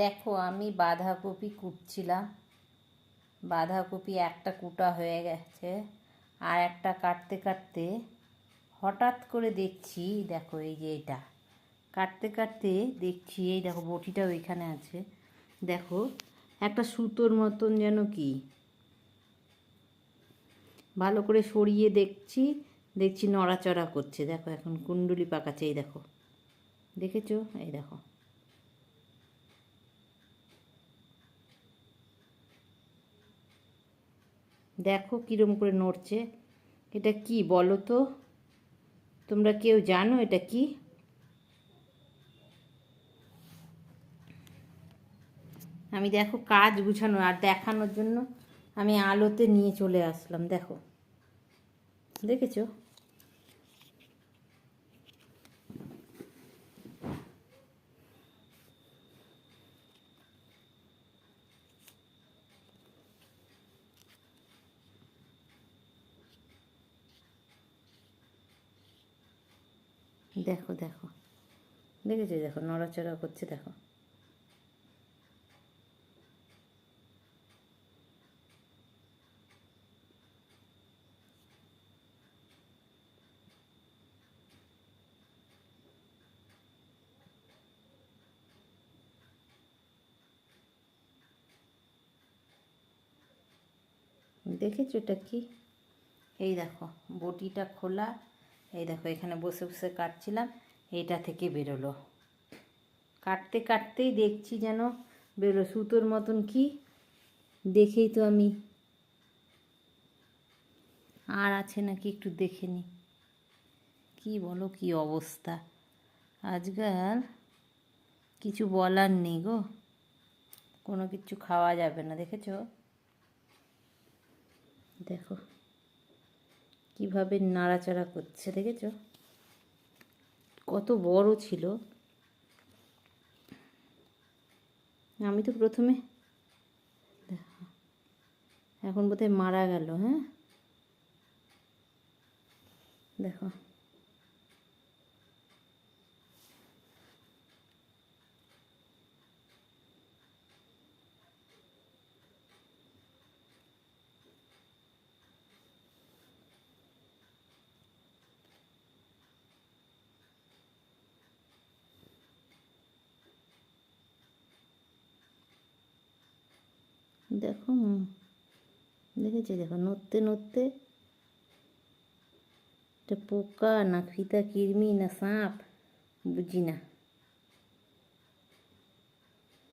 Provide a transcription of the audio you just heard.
দেখো আমি বাঁধাকপি কুটছিলাম, বাঁধাকপি একটা কুটা হয়ে গেছে, আর একটা কাটতে কাটতে হঠাৎ করে দেখছি, দেখো এই যে এটা কাটতে কাটতে দেখছি, এই দেখো বটিটাও এখানে আছে, দেখো একটা সুতোর মতন যেন কি ভালো করে সরিয়ে দেখছি, দেখছি নড়াচড়া করছে, দেখো এখন কুণ্ডুলি পাকাচ্ছে, এই দেখো দেখেছো, এই দেখো দেখো কীরম করে নড়ছে। এটা কি বলো তো, তোমরা কেউ জানো এটা কি? আমি দেখো কাজ গুছানো আর দেখানোর জন্য আমি আলোতে নিয়ে চলে আসলাম, দেখো দেখেছো? দেখো দেখো দেখেছো, দেখো নড়াচড়া করছে, দেখো দেখেছো এটা কি? এই দেখো বটিটা খোলা, এই দেখো এখানে বসে বসে কাটছিলাম, এইটা থেকে বেরোলো, কাটতে কাটতেই দেখছি যেন বেরোলো সুতোর মতন, কি দেখেই তো আমি, আর আছে নাকি একটু দেখে নি, কি বলো কি অবস্থা, আজকাল কিছু বলার নেই গো, কোনো কিছু খাওয়া যাবে না, দেখেছো? দেখো কিভাবে নাড়াচাড়া করছে, দেখেছো কত বড় ছিল। আমি তো প্রথমে, এখন বোধহয় মারা গেল, হ্যাঁ দেখো দেখো দেখেছি, দেখো নড়তে নড়তে, এটা পোকা না ফিতা কৃমি না সাপ বুঝি না।